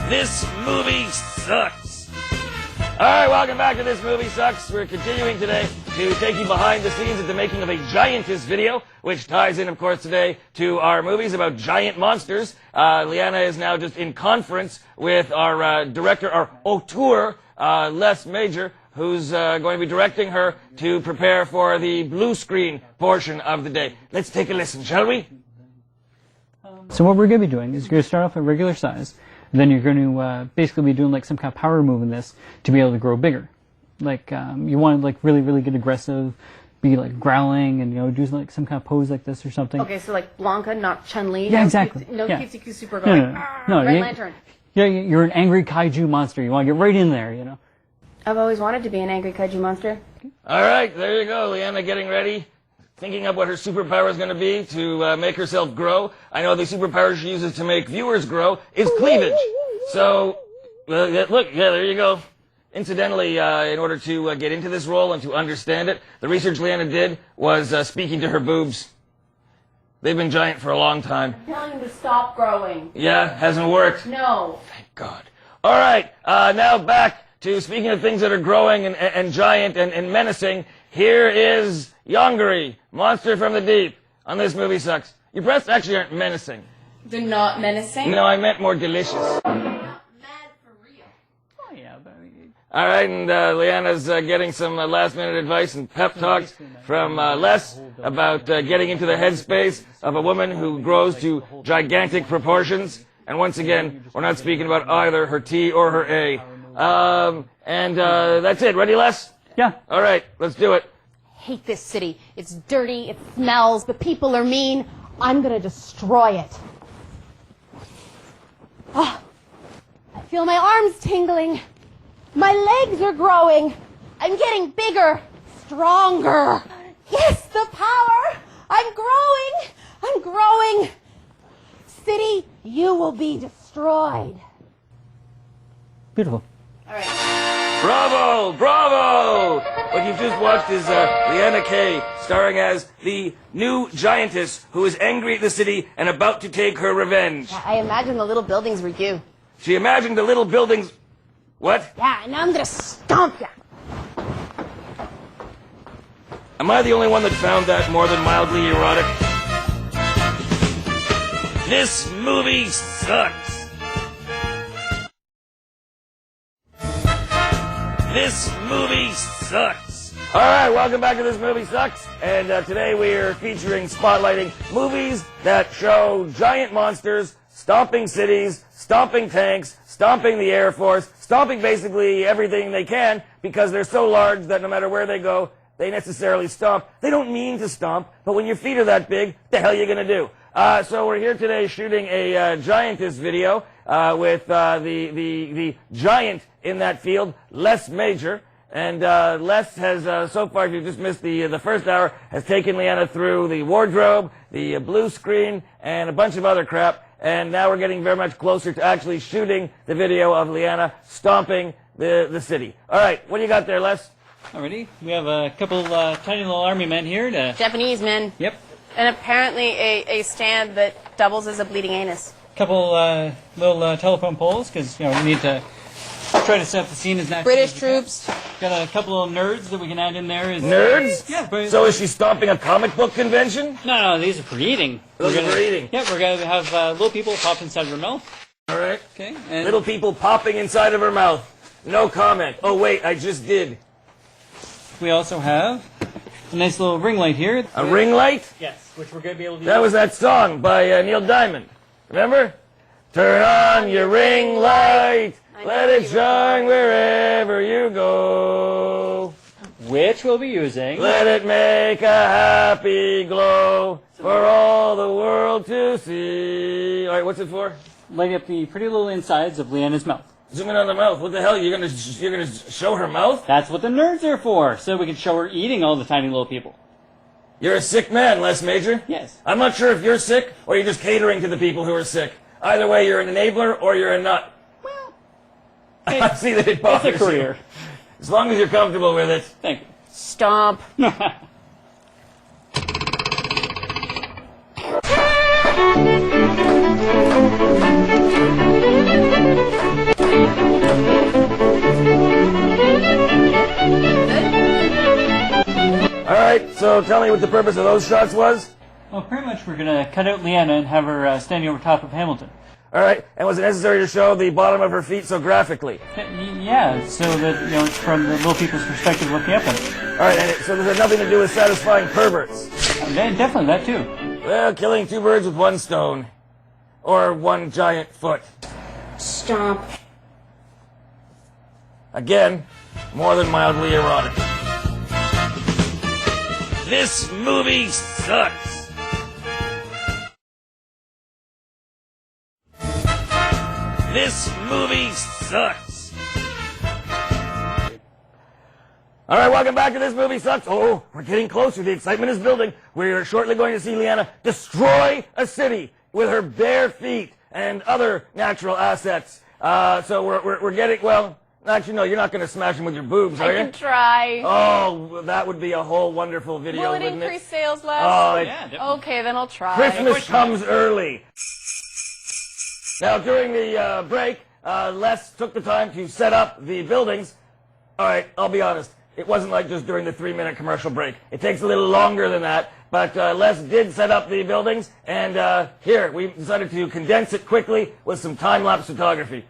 This movie sucks. Alright, welcome back to This Movie Sucks. We're continuing today to take you behind the scenes at the making of a Giantess video, which ties in, of course, today to our movies about giant monsters. Liana is now just in conference with our director, our auteur, Les Major, who's going to be directing her to prepare for the blue screen portion of the day. Let's take a listen, shall we? So what we're going to be doing is you're going to start off at regular size, and then you're going to basically be doing like some kind of power move in this to be able to grow bigger. Like you want to like really get aggressive, be like growling, and do like some kind of pose like this or something. Okay, so like Blanca, not Chun-Li. Yeah, exactly. Cutesy super going. No, Red Lantern. Yeah, you're an angry kaiju monster. You want to get right in there, I've always wanted to be an angry kaiju monster. All right, there you go, Liana getting ready. Thinking up what her superpower is going to be to make herself grow. I know the superpower she uses to make viewers grow is cleavage. So, look, yeah, there you go. Incidentally, in order to get into this role and to understand it, the research Liana did was speaking to her boobs. They've been giant for a long time. I'm telling him to stop growing. Yeah, hasn't worked. No. Thank God. All right, now back to speaking of things that are growing and giant and menacing. Here is Yongary, Monster from the Deep, on This Movie Sucks. Your breasts actually aren't menacing. They're not menacing? No, I meant more delicious. Not mad for real. Oh yeah, but All right, and Liana's getting some last-minute advice and pep talks from Les about getting into the headspace of a woman who grows to gigantic proportions. And once again, we're not speaking about either her T or her A. And that's it. Ready, Les? yeah. All right, let's do it. Hate this city. It's dirty, it smells, the people are mean. I'm gonna destroy it. Oh, I feel my arms tingling. My legs are growing. I'm getting bigger, stronger. Yes, the power. I'm growing. I'm growing. City, you will be destroyed. Beautiful. All right. Bravo! Bravo! What you've just watched is Liana K, starring as the new Giantess who is angry at the city and about to take her revenge. I imagine the little buildings were you. She imagined the little buildings... What? Yeah, and I'm gonna stomp ya. Am I the only one that found that more than mildly erotic? This movie sucks. This movie sucks. All right, welcome back to This Movie Sucks. And today we are featuring, spotlighting movies that show giant monsters stomping cities, stomping tanks, stomping the Air Force, stomping basically everything they can because they're so large that no matter where they go, they necessarily stomp. They don't mean to stomp, but when your feet are that big, what the hell are you going to do? So we're here today shooting a Giantess video with the giant in that field, Les Major. And Les has, so far, if you've just missed the first hour, has taken Liana through the wardrobe, the blue screen, and a bunch of other crap. And now we're getting very much closer to actually shooting the video of Liana stomping the city. All right, what do you got there, Les? Alrighty, we have a couple tiny little army men here to... Japanese men. Yep. And apparently a stand that doubles as a bleeding anus. Couple little telephone poles, because we need to try to set up the scene as naturally British as we can. troops. Got a couple of nerds that we can add in there. Nerds? Yeah. But, So is she stomping a comic book convention? No, these are for eating. Those are for eating. Yeah, we're going to have little people pop inside of their mouth. All right. Okay. And Little people popping inside of her mouth. No comment. Oh, wait, I just did. we also have a nice little ring light here. A ring light? Yes, which we're going to be able to That was that song by Neil Diamond. Remember? Turn on your ring light. Let it shine wherever you go. which we'll be using. Let it make a happy glow for all the world to see. All right, what's it for? Light up the pretty little insides of Liana's mouth. Zoom in on the mouth. What the hell? You're gonna show her mouth? That's what the nerds are for, so we can show her eating all the tiny little people. You're a sick man, Les Major. Yes. I'm not sure if you're sick or you're just catering to the people who are sick. Either way, you're an enabler or you're a nut. Well, I see that it bothers it's a career. you. As long as you're comfortable with it. Thank you. Stomp. So tell me what the purpose of those shots was? Well, pretty much we're going to cut out Liana and have her standing over top of Hamilton. All right, and was it necessary to show the bottom of her feet so graphically? Yeah, so that, you know, it's from the little people's perspective looking up at it. All right, and so this had nothing to do with satisfying perverts? Definitely, that too. Well, killing two birds with one stone. Or one giant foot. Stop. Again, more than mildly erotic. This movie sucks. This movie sucks. All right, welcome back to This Movie Sucks. Oh, we're getting closer. The excitement is building. We're shortly going to see Liana destroy a city with her bare feet and other natural assets. So we're getting, well, actually, no, you're not going to smash them with your boobs, are I you? can try. Oh, that would be a whole wonderful video, Will it wouldn't increase it? sales less? Oh, Yeah, definitely. Okay, then I'll try. Christmas comes early. Now, during the break, Les took the time to set up the buildings. All right, I'll be honest. It wasn't like just during the 3-minute commercial break. It takes a little longer than that. But Les did set up the buildings, and here, we decided to condense it quickly with some time-lapse photography.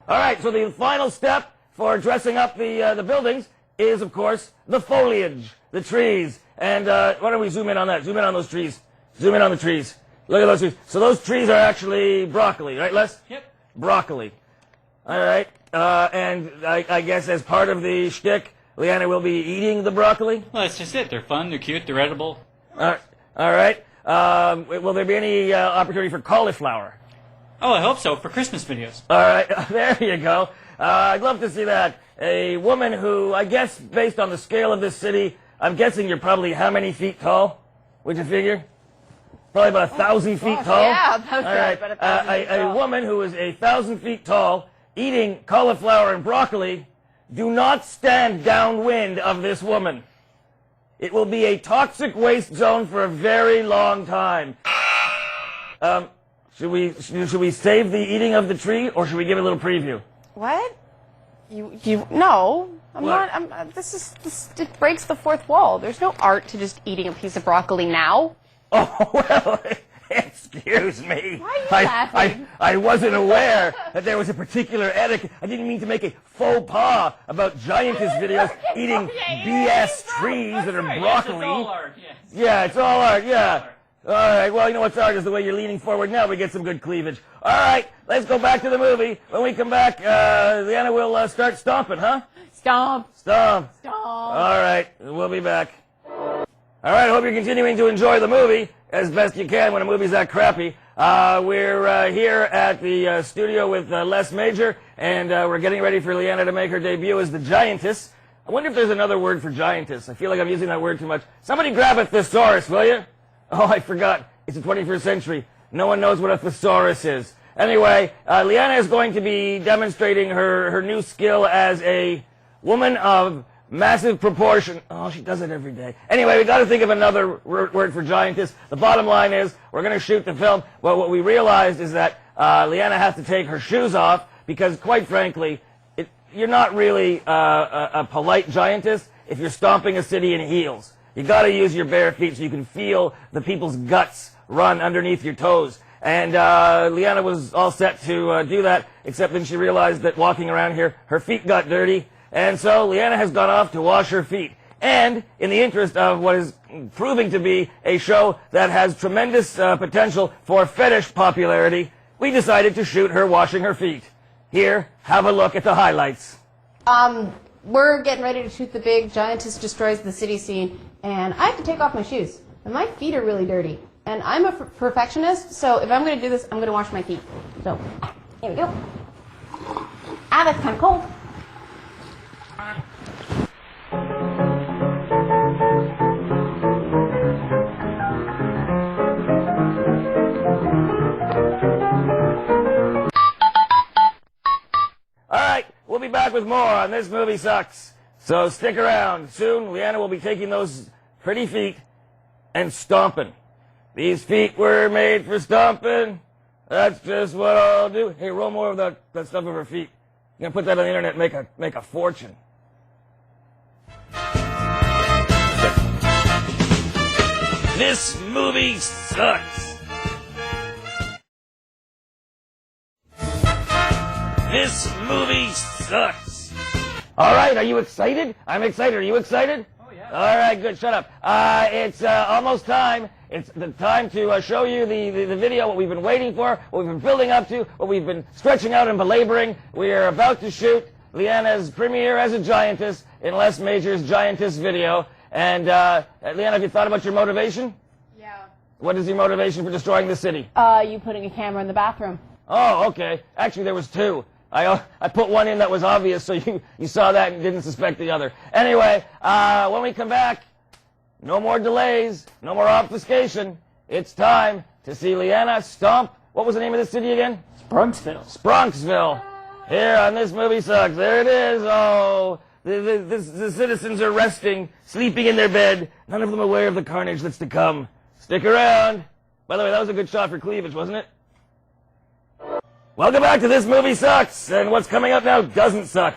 All right, so the final step for dressing up the buildings is, of course, the foliage, the trees. And why don't we zoom in on that? Zoom in on those trees. Zoom in on the trees. Look at those trees. So those trees are actually broccoli, right, Les? Yep. Broccoli. All right. And I guess as part of the shtick, Liana will be eating the broccoli? Well, that's just it. They're fun, they're cute, they're edible. All right. Will there be any opportunity for cauliflower? Oh, I hope so, for Christmas videos. All right, there you go. I'd love to see that. A woman who, I guess, based on the scale of this city, I'm guessing you're probably how many feet tall? Would you figure? Probably about 1,000 feet tall? Yeah, about All that, right. about 1,000 feet A tall. woman who is 1,000 feet tall, eating cauliflower and broccoli, do not stand downwind of this woman. It will be a toxic waste zone for a very long time. Should we save the eating of the tree, or should we give it a little preview? What? No. I'm What? not. It breaks the fourth wall. There's no art to just eating a piece of broccoli now. Oh, well, excuse me. Why are you laughing? I wasn't aware that there was a particular etiquette. I didn't mean to make a faux pas about Giantess videos eating BS trees that are broccoli. Yes, it's all art, yes. Yeah, it's all art, yeah. All right, well, you know what's art is the way you're leaning forward now. We get some good cleavage. All right, let's go back to the movie. When we come back, Liana will start stomping, huh? Stomp. Stomp. Stomp. All right, we'll be back. All right, I hope you're continuing to enjoy the movie as best you can when a movie's that crappy. We're here at the studio with Les Major, and we're getting ready for Liana to make her debut as the Giantess. I wonder if there's another word for Giantess. I feel like I'm using that word too much. Somebody grab a thesaurus, will you? Oh, I forgot. It's the 21st century. No one knows what a thesaurus is. Anyway, Liana is going to be demonstrating her new skill as a woman of massive proportion. Oh, she does it every day. Anyway, we got to think of another word for Giantess. The bottom line is we're going to shoot the film. Well, what we realized is that Liana has to take her shoes off because, quite frankly, you're not really a polite giantess if you're stomping a city in heels. You got to use your bare feet so you can feel the people's guts run underneath your toes. And Liana was all set to do that, except then she realized that walking around here, her feet got dirty. And so Liana has gone off to wash her feet. And in the interest of what is proving to be a show that has tremendous potential for fetish popularity, we decided to shoot her washing her feet. Here, have a look at the highlights. We're getting ready to shoot the big Giantess Destroys the City scene, and I have to take off my shoes. And my feet are really dirty. And I'm a perfectionist, so if I'm going to do this, I'm going to wash my feet. So, here we go. Ah, that's kind of cold. back with more on This Movie Sucks. So stick around. Soon, Liana will be taking those pretty feet and stomping. These feet were made for stomping. That's just what I'll do. Hey, roll more of that stuff of her feet. You're gonna put that on the internet and make a fortune. This movie sucks. This movie sucks. All right, are you excited? I'm excited. Are you excited? Oh, yeah. All right, good. Shut up. It's almost time. It's the time to show you the video, what we've been waiting for, what we've been building up to, what we've been stretching out and belaboring. We are about to shoot Liana's premiere as a Giantess in Les Major's Giantess video. And, Liana, have you thought about your motivation? Yeah. What is your motivation for destroying the city? You putting a camera in the bathroom. Oh, okay. Actually, there was two. I put one in that was obvious, so you saw that and didn't suspect the other. Anyway, when we come back, no more delays, no more obfuscation. It's time to see Liana stomp. What was the name of the city again? Bronxville. Bronxville. Here on This Movie Sucks. There it is. Oh, the citizens are resting, sleeping in their bed, none of them aware of the carnage that's to come. Stick around. By the way, that was a good shot for cleavage, wasn't it? Welcome back to This Movie Sucks, and what's coming up now doesn't suck.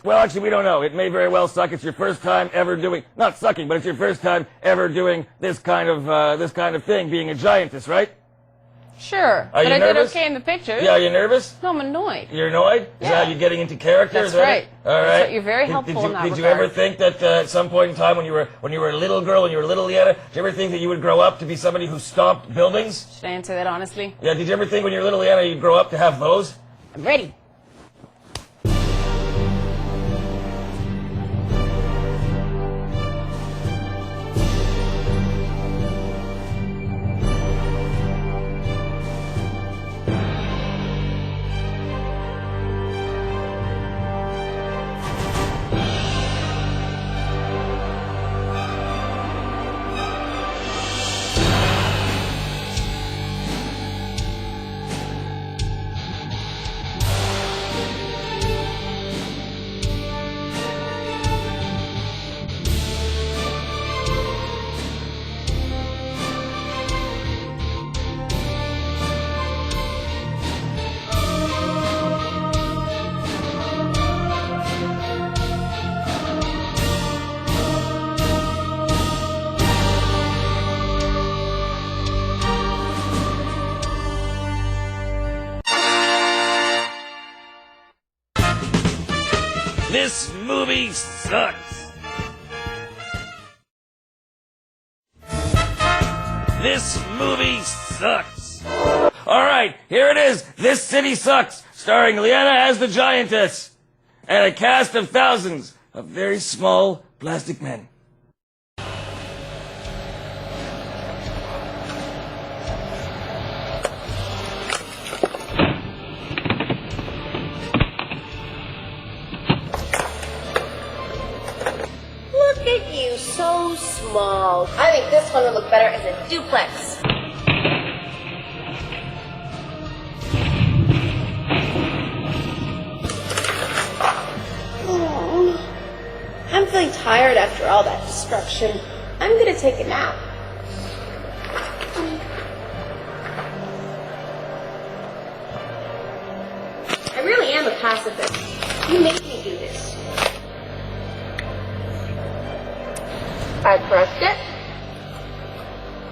Well, actually, we don't know. It may very well suck. It's your first time ever doing, not sucking, but it's your first time ever doing this kind of thing, being a Giantess, right? Sure. Are you but I nervous? did okay in the pictures. Yeah, are you nervous? No, I'm annoyed. You're annoyed? Yeah. Is that how you're getting into character? That's Is that right. it? All right. That's right. You're very helpful in that Did you regard. ever think that at some point in time when you were a little girl, when you were little Liana, did you ever think that you would grow up to be somebody who stomped buildings? Should I answer that honestly? Yeah, did you ever think when you were little Liana you'd grow up to have those? I'm ready. This movie sucks. This movie sucks. All right, here it is. This City Sucks, starring Liana as the Giantess and a cast of thousands of very small plastic men. Look at you, so small. I think this one would look better as a duplex. I'm feeling tired after all that destruction. I'm gonna take a nap. I really am a pacifist. You made me do this. I crushed it.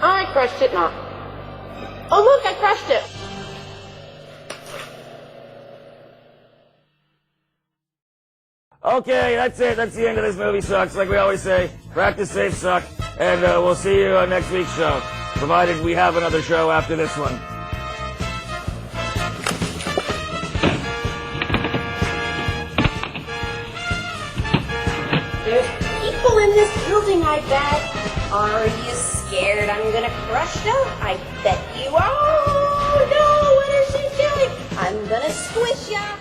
I crushed it not. Oh look, I crushed it. Okay, that's it. That's the end of This Movie Sucks. Like we always say, practice safe suck, and we'll see you on next week's show, provided we have another show after this one. There's people in this building, I bet. Are you scared I'm gonna crush them? I bet you are. Oh no, what is she doing? I'm gonna squish ya.